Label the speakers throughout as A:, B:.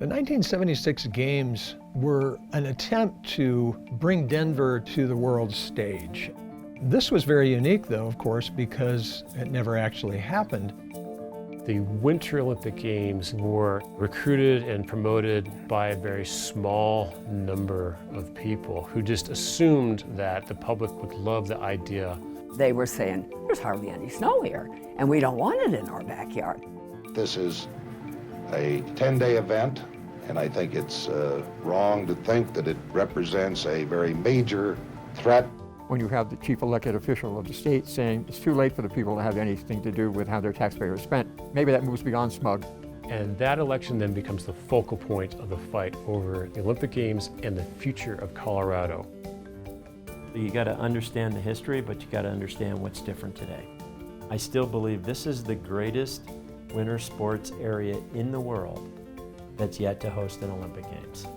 A: The 1976 Games were an attempt to bring Denver to the world stage. This was very unique, though, of course, because it never actually happened.
B: The Winter Olympic Games were recruited and promoted by a very small number of people who just assumed that the public would love the idea.
C: They were saying, there's hardly any snow here, and we don't want it in our backyard.
D: This is a 10-day event, and I think it's wrong to think that it represents a very major threat.
E: When you have the chief elected official of the state saying it's too late for the people to have anything to do with how their taxpayers spent, maybe that moves beyond smug.
B: And that election then becomes the focal point of the fight over the Olympic Games and the future of Colorado.
F: You got to understand the history, but you got to understand what's different today. I still believe this is the greatest winter sports area in the world that's yet to host an Olympic Games.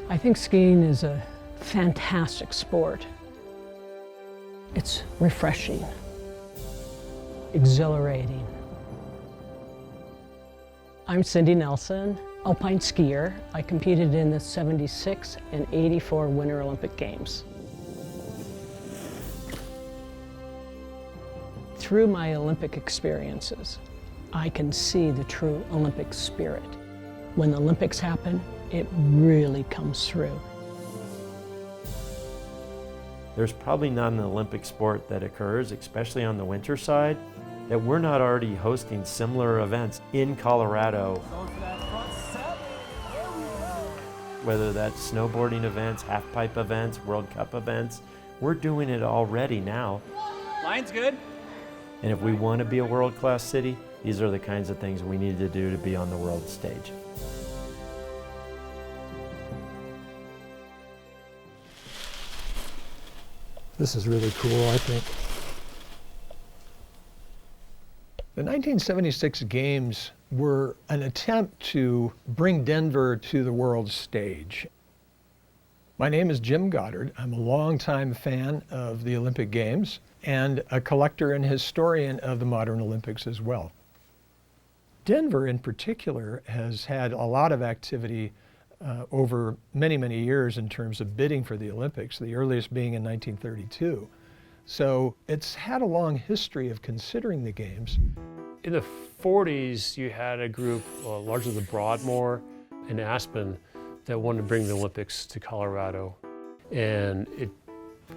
G: I think skiing is a fantastic sport. It's refreshing, exhilarating. I'm Cindy Nelson, alpine skier. I competed in the 76 and 84 Winter Olympic Games. Through my Olympic experiences, I can see the true Olympic spirit. When the Olympics happen, it really comes through.
F: There's probably not an Olympic sport that occurs, especially on the winter side, that we're not already hosting similar events in Colorado. Whether that's snowboarding events, half-pipe events, World Cup events, we're doing it already now.
H: Line's good.
F: And if we want to be a world-class city, these are the kinds of things we need to do to be on the world stage.
A: This is really cool, I think. The 1976 Games were an attempt to bring Denver to the world stage. My name is Jim Goddard. I'm a longtime fan of the Olympic Games and a collector and historian of the modern Olympics as well. Denver in particular has had a lot of activity over many, many years in terms of bidding for the Olympics, the earliest being in 1932. So it's had a long history of considering the Games.
B: In the 40s, you had a group, largely the Broadmoor and Aspen, that wanted to bring the Olympics to Colorado. And it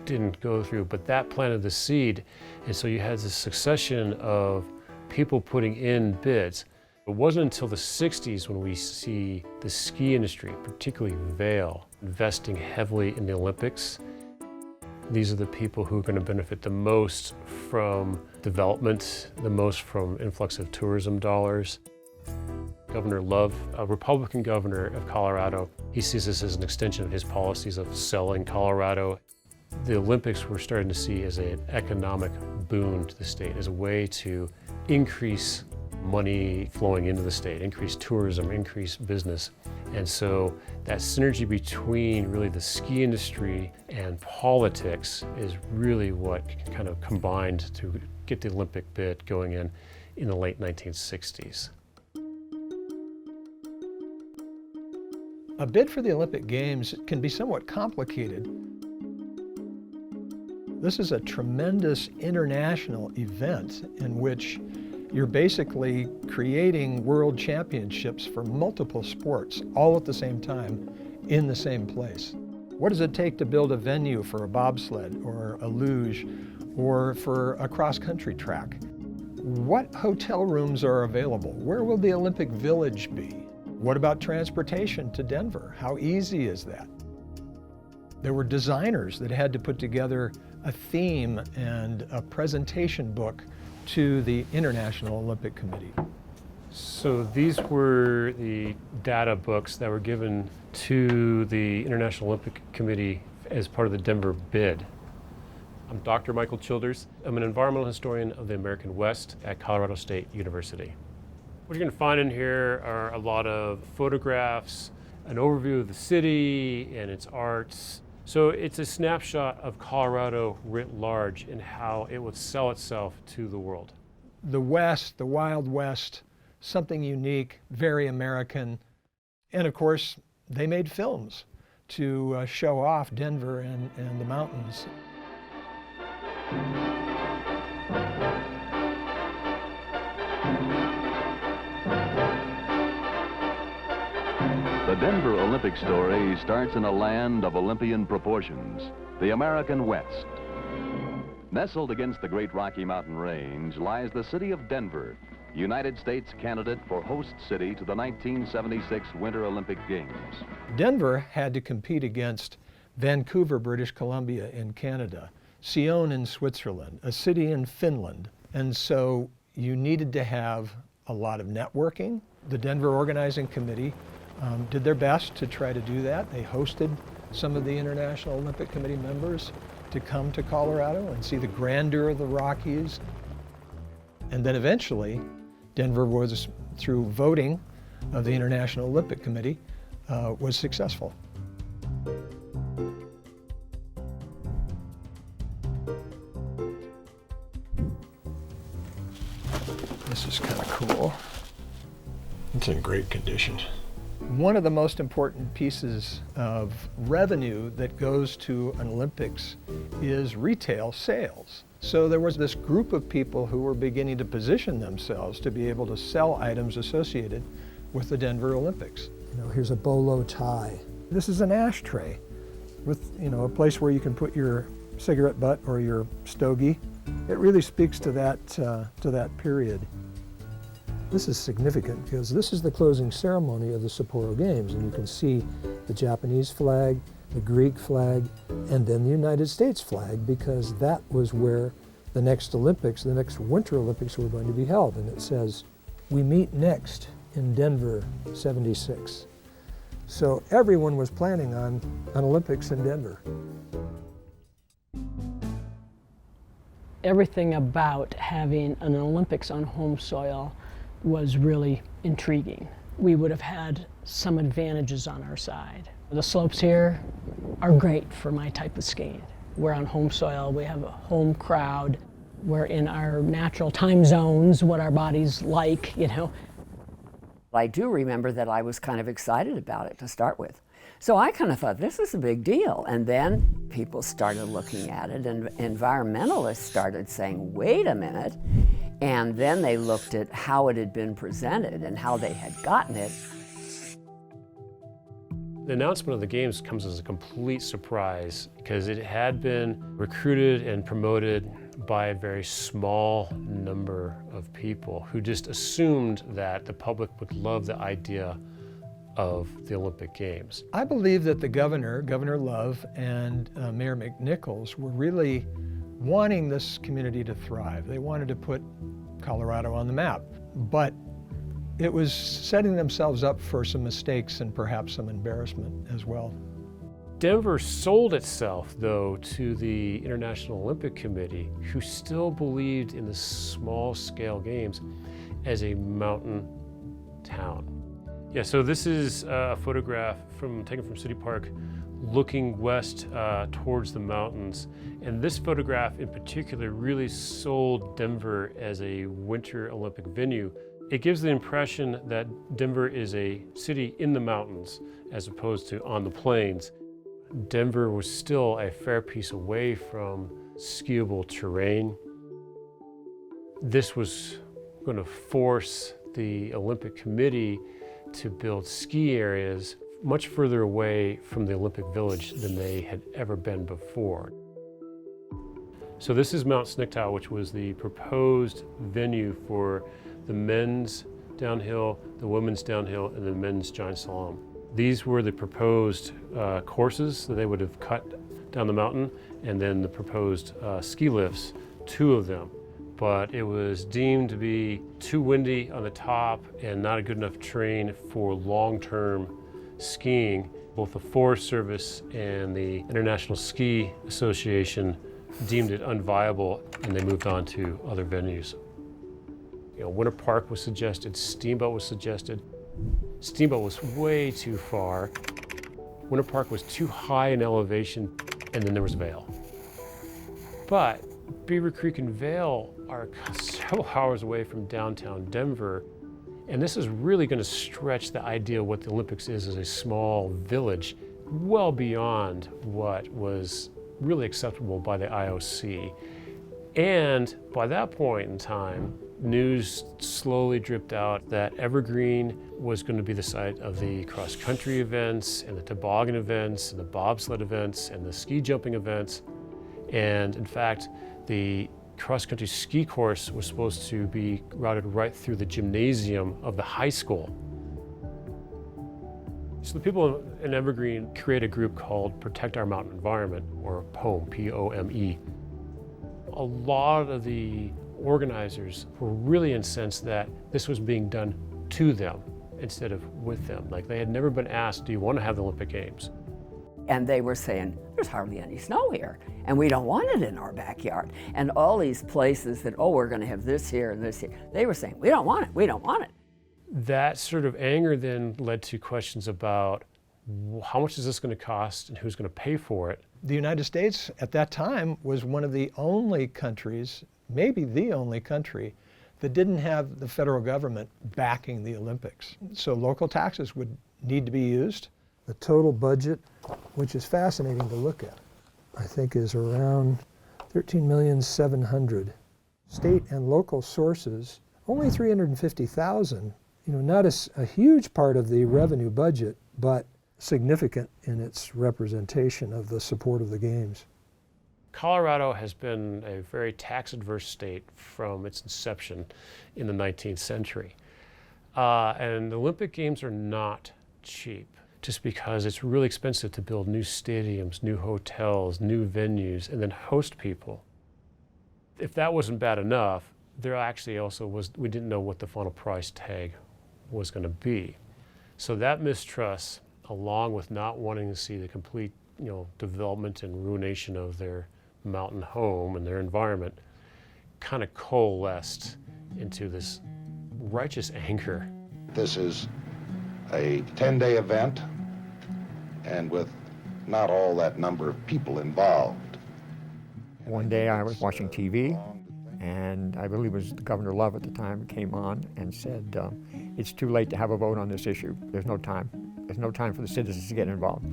B: didn't go through, but that planted the seed. And so you had this succession of people putting in bids. It wasn't until the 60s when we see the ski industry, particularly Vail, investing heavily in the Olympics. These are the people who are going to benefit the most from development, the most from influx of tourism dollars. Governor Love, a Republican governor of Colorado, he sees this as an extension of his policies of selling Colorado. The Olympics we're starting to see as an economic boon to the state, as a way to increase money flowing into the state, increase tourism, increase business. And so that synergy between really the ski industry and politics is really what kind of combined to get the Olympic bid going in the late 1960s.
A: A bid for the Olympic Games can be somewhat complicated. This is a tremendous international event in which you're basically creating world championships for multiple sports all at the same time in the same place. What does it take to build a venue for a bobsled or a luge or for a cross-country track? What hotel rooms are available? Where will the Olympic Village be? What about transportation to Denver? How easy is that? There were designers that had to put together a theme and a presentation book to the International Olympic Committee.
B: So these were the data books that were given to the International Olympic Committee as part of the Denver bid. I'm Dr. Michael Childers. I'm an environmental historian of the American West at Colorado State University. What you're going to find in here are a lot of photographs an overview of the city and its arts. So it's a snapshot of Colorado writ large and how it would sell itself to the world.
A: The West, the Wild West, something unique, very American. And of course, they made films to show off Denver and the mountains.
H: The Denver Olympic story starts in a land of Olympian proportions, the American West. Nestled against the great Rocky Mountain range lies the city of Denver, United States candidate for host city to the 1976 Winter Olympic Games.
A: Denver had to compete against Vancouver, British Columbia in Canada, Sion in Switzerland, a city in Finland. And so you needed to have a lot of networking. The Denver Organizing Committee did their best to try to do that. They hosted some of the International Olympic Committee members to come to Colorado and see the grandeur of the Rockies. And then eventually, Denver was, through voting of the International Olympic Committee, was successful. This is kind of cool. It's in great condition. One of the most important pieces of revenue that goes to an Olympics is retail sales. So there was this group of people who were beginning to position themselves to be able to sell items associated with the Denver Olympics. Here's a bolo tie. This is an ashtray with, a place where you can put your cigarette butt or your stogie. It really speaks to that period. This is significant because this is the closing ceremony of the Sapporo Games, and you can see the Japanese flag, the Greek flag, and then the United States flag, because that was where the next Olympics, the next Winter Olympics, were going to be held. And it says, "We meet next in Denver, '76. So everyone was planning on an Olympics in Denver.
G: Everything about having an Olympics on home soil was really intriguing. We would have had some advantages on our side. The slopes here are great for my type of skiing. We're on home soil, we have a home crowd, we're in our natural time zones, what our bodies like,
C: I do remember that I was kind of excited about it to start with. So I kind of thought, this is a big deal. And then people started looking at it, and environmentalists started saying, wait a minute. And then they looked at how it had been presented and how they had gotten it.
B: The announcement of the games comes as a complete surprise because it had been recruited and promoted by a very small number of people who just assumed that the public would love the idea of the Olympic Games.
A: I believe that the Governor Love, and Mayor McNichols were really wanting this community to thrive. They wanted to put Colorado on the map, but it was setting themselves up for some mistakes and perhaps some embarrassment as well.
B: Denver sold itself, though, to the International Olympic Committee, who still believed in the small-scale games as a mountain town. Yeah, so this is a photograph taken from City Park, looking west towards the mountains. And this photograph in particular really sold Denver as a Winter Olympic venue. It gives the impression that Denver is a city in the mountains as opposed to on the plains. Denver was still a fair piece away from skiable terrain. This was going to force the Olympic Committee to build ski areas much further away from the Olympic Village than they had ever been before. So this is Mount Snicktow, which was the proposed venue for the men's downhill, the women's downhill, and the men's giant slalom. These were the proposed courses that they would have cut down the mountain, and then the proposed ski lifts, 2 of them. But it was deemed to be too windy on the top and not a good enough terrain for long-term skiing. Both the Forest Service and the International Ski Association deemed it unviable, and they moved on to other venues. Winter Park was suggested, Steamboat was suggested. Steamboat was way too far. Winter Park was too high in elevation, and then there was Vail. But Beaver Creek and Vail are several hours away from downtown Denver, and this is really going to stretch the idea of what the Olympics is as a small village well beyond what was really acceptable by the IOC. And by that point in time, news slowly dripped out that Evergreen was going to be the site of the cross-country events and the toboggan events and the bobsled events and the ski jumping events. And in fact, the cross-country ski course was supposed to be routed right through the gymnasium of the high school. So the people in Evergreen create a group called Protect Our Mountain Environment, or POME, P-O-M-E. A lot of the organizers were really incensed that this was being done to them instead of with them. Like, they had never been asked, do you want to have the Olympic Games?
C: And they were saying, there's hardly any snow here, and we don't want it in our backyard. And all these places that, oh, we're going to have this here and this here, they were saying, we don't want it, we don't want it.
B: That sort of anger then led to questions about how much is this going to cost and who's going to pay for it.
A: The United States at that time was one of the only countries, maybe the only country, that didn't have the federal government backing the Olympics. So local taxes would need to be used. The total budget, which is fascinating to look at, I think is around $13,700,000. State and local sources, only $350,000. Not a huge part of the revenue budget, but significant in its representation of the support of the games.
B: Colorado has been a very tax-adverse state from its inception in the 19th century. And the Olympic Games are not cheap, just because it's really expensive to build new stadiums, new hotels, new venues, and then host people. If that wasn't bad enough, there actually also was, we didn't know what the final price tag was going to be. So that mistrust, along with not wanting to see the complete, development and ruination of their mountain home and their environment, kind of coalesced into this righteous anger.
D: This is a 10-day event, and with not all that number of people involved.
E: One day I was watching TV, and I believe it was Governor Love at the time came on and said, it's too late to have a vote on this issue. There's no time. There's no time for the citizens to get involved.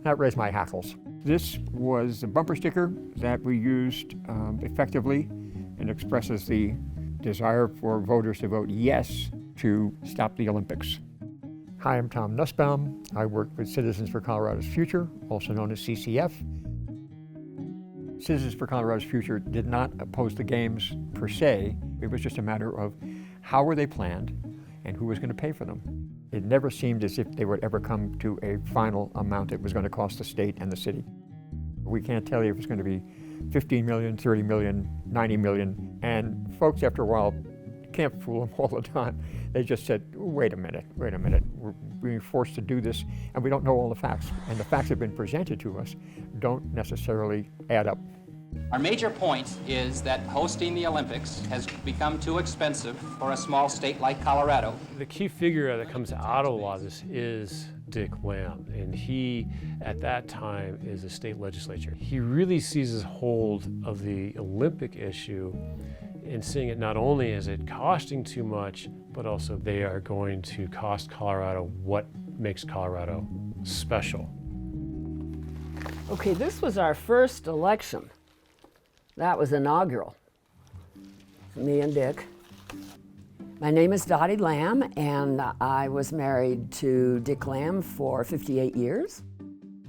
E: That raised my hackles. This was a bumper sticker that we used effectively and expresses the desire for voters to vote yes to stop the Olympics. Hi, I'm Tom Nussbaum. I work with Citizens for Colorado's Future, also known as CCF. Citizens for Colorado's Future did not oppose the games per se. It was just a matter of how were they planned and who was going to pay for them. It never seemed as if they would ever come to a final amount it was going to cost the state and the city. We can't tell you if it's going to be 15 million, 30 million, 90 million, and folks after a while can't fool them all the time. They just said, wait a minute, we're being forced to do this and we don't know all the facts. And the facts that have been presented to us don't necessarily add up.
I: Our major point is that hosting the Olympics has become too expensive for a small state like Colorado.
B: The key figure that comes out of a lot of this is Dick Lamb, and he, at that time, is a state legislature. He really seizes hold of the Olympic issue and seeing it not only as it costing too much, but also they are going to cost Colorado what makes Colorado special.
C: Okay, this was our first election. That was inaugural. Me and Dick. My name is Dottie Lamb, and I was married to Dick Lamb for 58 years.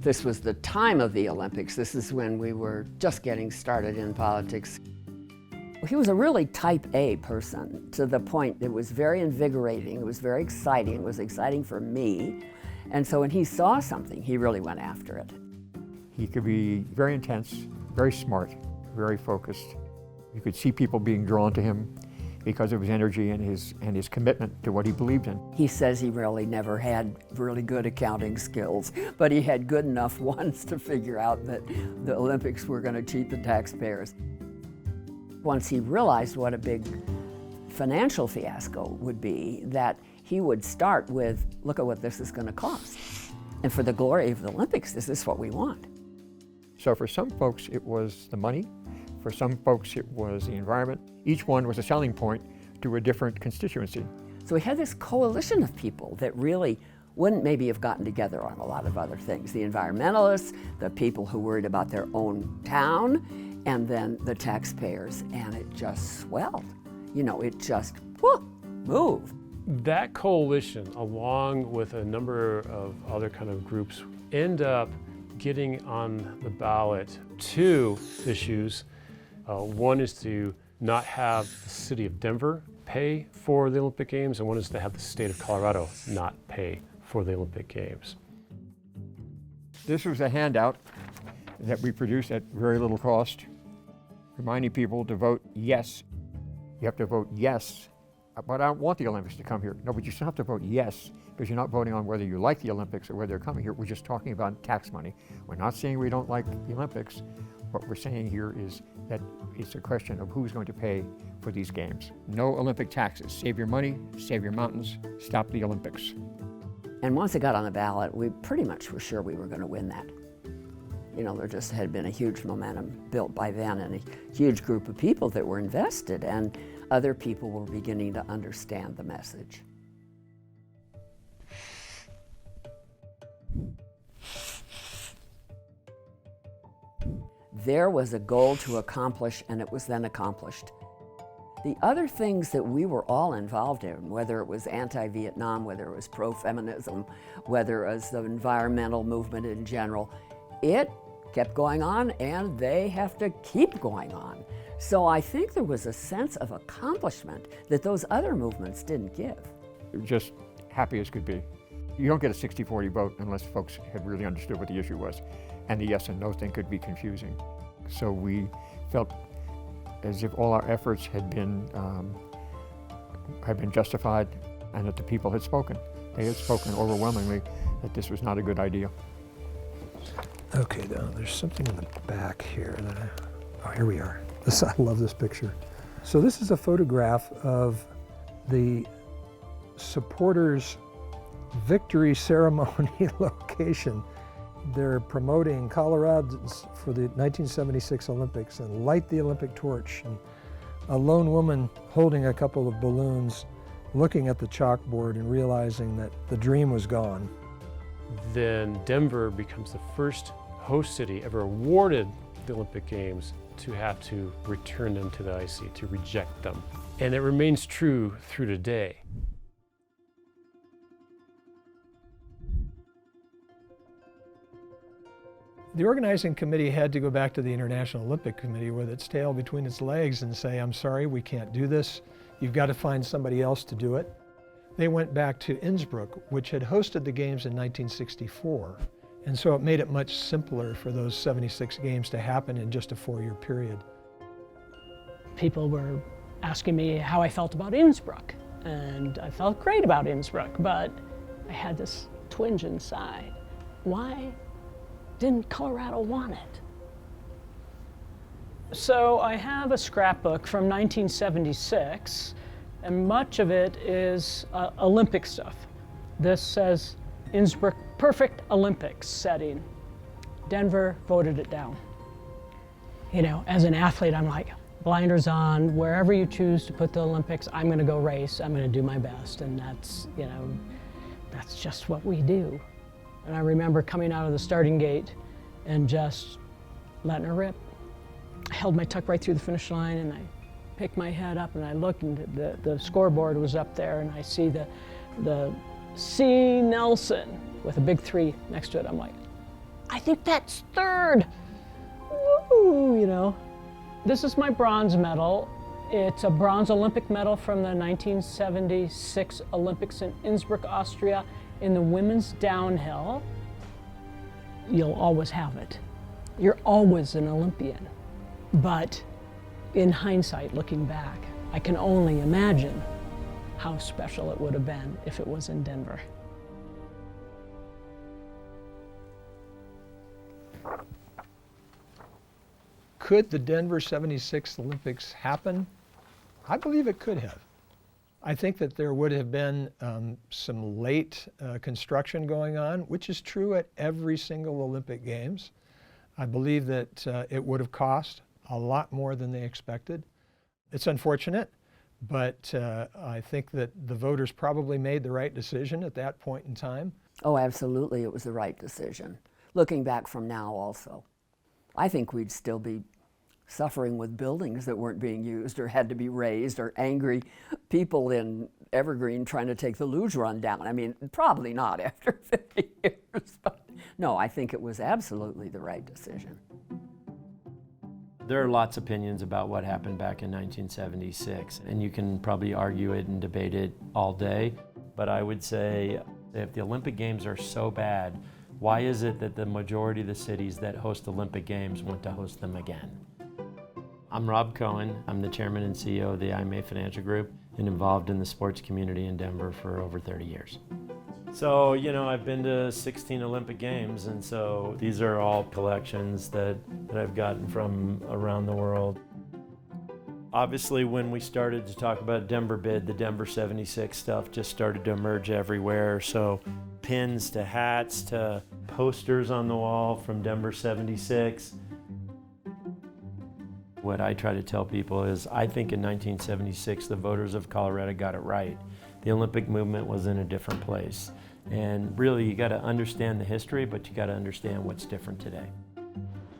C: This was the time of the Olympics. This is when we were just getting started in politics. He was a really type A person, to the point that it was very invigorating, it was very exciting, it was exciting for me. And so when he saw something, he really went after it.
E: He could be very intense, very smart, very focused. You could see people being drawn to him because of his energy and his commitment to what he believed in.
C: He says he really never had really good accounting skills, but he had good enough ones to figure out that the Olympics were going to cheat the taxpayers. Once he realized what a big financial fiasco would be that he would start with, look at what this is going to cost. And for the glory of the Olympics, this is what we want.
E: So for some folks, it was the money. For some folks, it was the environment. Each one was a selling point to a different constituency.
C: So we had this coalition of people that really wouldn't maybe have gotten together on a lot of other things. The environmentalists, the people who worried about their own town, and then the taxpayers, and it just swelled. You know, it just moved.
B: That coalition, along with a number of other kind of groups, end up getting on the ballot two issues. One is to not have the city of Denver pay for the Olympic Games, and one is to have the state of Colorado not pay for the Olympic Games.
E: This was a handout that we produced at very little cost, reminding people to vote yes. You have to vote yes, but I don't want the Olympics to come here. No, but you still have to vote yes, because you're not voting on whether you like the Olympics or whether they're coming here. We're just talking about tax money. We're not saying we don't like the Olympics. What we're saying here is that it's a question of who's going to pay for these games. No Olympic taxes. Save your money, save your mountains, stop the Olympics.
C: And once it got on the ballot, we pretty much were sure we were going to win that. You know, there just had been a huge momentum built by then and a huge group of people that were invested, and other people were beginning to understand the message. There was a goal to accomplish, and it was then accomplished. The other things that we were all involved in, whether it was anti-Vietnam, whether it was pro-feminism, whether it was the environmental movement in general, it kept going on, and they have to keep going on. So I think there was a sense of accomplishment that those other movements didn't give.
E: Just happy as could be. You don't get a 60-40 vote unless folks had really understood what the issue was, and the yes and no thing could be confusing. So we felt as if all our efforts had been justified, and that the people had spoken. They had spoken overwhelmingly that this was not a good idea.
A: Okay, now there's something in the back here that oh, here we are. I love this picture. So this is a photograph of the supporters' victory ceremony location. They're promoting Coloradans for the 1976 Olympics and light the Olympic torch. And a lone woman holding a couple of balloons, looking at the chalkboard and realizing that the dream was gone.
B: Then Denver becomes the first host city ever awarded the Olympic Games to have to return them to the IC, to reject them. And it remains true through today.
A: The organizing committee had to go back to the International Olympic Committee with its tail between its legs and say, I'm sorry, we can't do this. You've got to find somebody else to do it. They went back to Innsbruck, which had hosted the games in 1964. And so it made it much simpler for those 76 games to happen in just a 4-year period.
G: People were asking me how I felt about Innsbruck. And I felt great about Innsbruck, but I had this twinge inside. Why didn't Colorado want it? So I have a scrapbook from 1976, and much of it is Olympic stuff. This says Innsbruck, perfect Olympics setting. Denver voted it down. You know, as an athlete, I'm like, blinders on, wherever you choose to put the Olympics, I'm gonna go race, I'm gonna do my best, and that's, you know, that's just what we do. And I remember coming out of the starting gate and just letting her rip. I held my tuck right through the finish line, and I picked my head up and I looked, and the scoreboard was up there, and I see the C. Nelson with a big 3 next to it. I'm like, I think that's third. Woo, you know. This is my bronze medal. It's a bronze Olympic medal from the 1976 Olympics in Innsbruck, Austria, in the women's downhill. You'll always have it. You're always an Olympian. But in hindsight, looking back, I can only imagine how special it would have been if it was in Denver.
A: Could the Denver 76 Olympics happen? I believe it could have. I think that there would have been some late construction going on, which is true at every single Olympic Games. I believe that it would have cost a lot more than they expected. It's unfortunate, but I think that the voters probably made the right decision at that point in time.
C: Oh, absolutely, it was the right decision. Looking back from now also, I think we'd still be suffering with buildings that weren't being used or had to be raised, or angry people in Evergreen trying to take the luge run down. I mean, probably not after 50 years, but no, I think it was absolutely the right decision.
F: There are lots of opinions about what happened back in 1976, and you can probably argue it and debate it all day, but I would say if the Olympic Games are so bad, why is it that the majority of the cities that host Olympic Games want to host them again? I'm Rob Cohen. I'm the chairman and CEO of the IMA Financial Group and involved in the sports community in Denver for over 30 years. So, you know, I've been to 16 Olympic Games, and so these are all collections that I've gotten from around the world. Obviously, when we started to talk about Denver bid, the Denver 76 stuff just started to emerge everywhere. So pins to hats to posters on the wall from Denver 76. What I try to tell people is I think in 1976 the voters of Colorado got it right. The Olympic movement was in a different place. And really you got to understand the history, but you got to understand what's different today.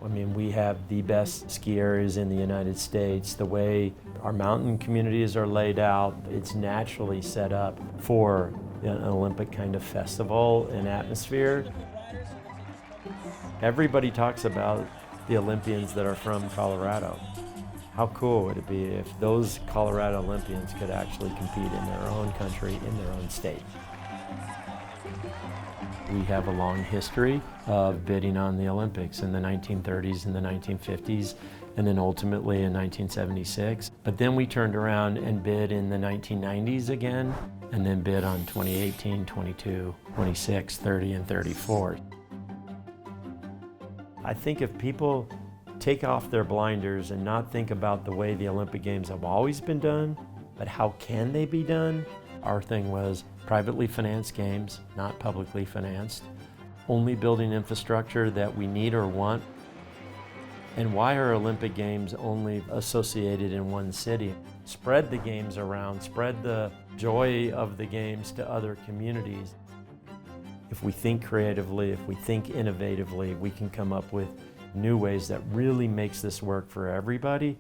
F: I mean, we have the best ski areas in the United States. The way our mountain communities are laid out, it's naturally set up for an Olympic kind of festival and atmosphere. Everybody talks about the Olympians that are from Colorado. How cool would it be if those Colorado Olympians could actually compete in their own country, in their own state? We have a long history of bidding on the Olympics in the 1930s and the 1950s, and then ultimately in 1976. But then we turned around and bid in the 1990s again, and then bid on 2018, 22, 26, 30, and 34. I think if people take off their blinders and not think about the way the Olympic Games have always been done, but how can they be done? Our thing was privately financed games, not publicly financed, only building infrastructure that we need or want. And why are Olympic Games only associated in one city? Spread the games around, spread the joy of the games to other communities. If we think creatively, if we think innovatively, we can come up with new ways that really makes this work for everybody.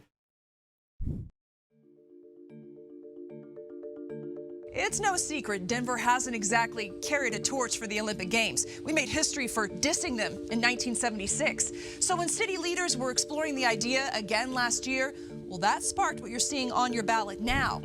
J: It's no secret Denver hasn't exactly carried a torch for the Olympic Games. We made history for dissing them in 1976. So when city leaders were exploring the idea again last year, well, that sparked what you're seeing on your ballot now.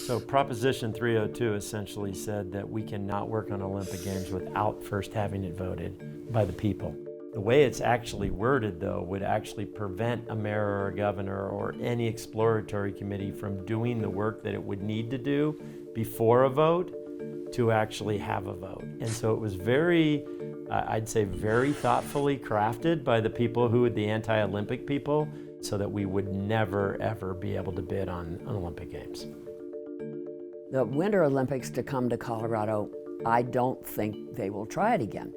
F: So Proposition 302 essentially said that we cannot work on Olympic Games without first having it voted by the people. The way it's actually worded, though, would actually prevent a mayor or a governor or any exploratory committee from doing the work that it would need to do before a vote to actually have a vote. And so it was very, I'd say very thoughtfully crafted by the people who were the anti-Olympic people so that we would never, ever be able to bid on Olympic Games.
C: The Winter Olympics to come to Colorado, I don't think they will try it again.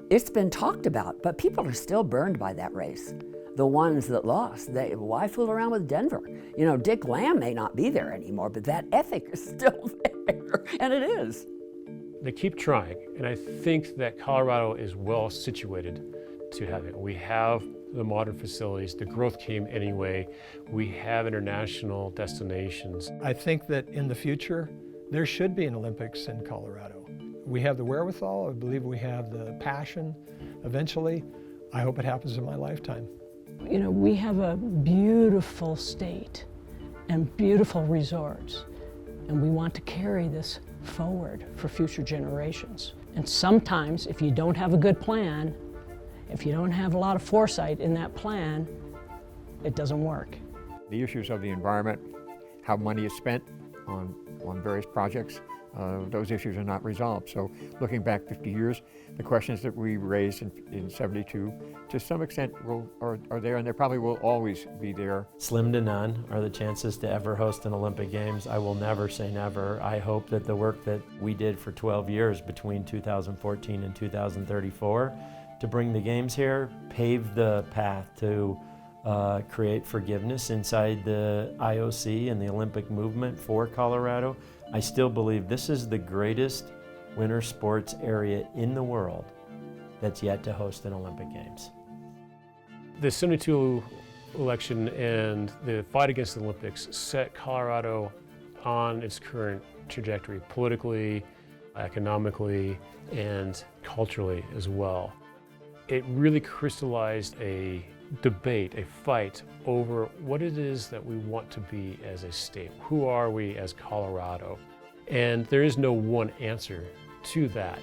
C: It's been talked about, but people are still burned by that race. The ones that lost, why fool around with Denver? You know, Dick Lamb may not be there anymore, but that ethic is still there, and it is.
B: They keep trying, and I think that Colorado is well situated to have it. We have the modern facilities, the growth came anyway. We have international destinations.
A: I think that in the future, there should be an Olympics in Colorado. We have the wherewithal, I believe we have the passion eventually. I hope it happens in my lifetime.
G: You know, we have a beautiful state and beautiful resorts, and we want to carry this forward for future generations. And sometimes, if you don't have a good plan, if you don't have a lot of foresight in that plan, it doesn't work.
E: The issues of the environment, how money is spent on various projects, those issues are not resolved. So looking back 50 years, the questions that we raised in 72, to some extent are there, and they probably will always be there.
F: Slim to none are the chances to ever host an Olympic Games. I will never say never. I hope that the work that we did for 12 years between 2014 and 2034 to bring the Games here paved the path to create forgiveness inside the IOC and the Olympic movement for Colorado. I still believe this is the greatest winter sports area in the world that's yet to host an Olympic Games.
B: The 72 election and the fight against the Olympics set Colorado on its current trajectory, politically, economically, and culturally as well. It really crystallized a debate, a fight over what it is that we want to be as a state. Who are we as Colorado? And there is no one answer to that.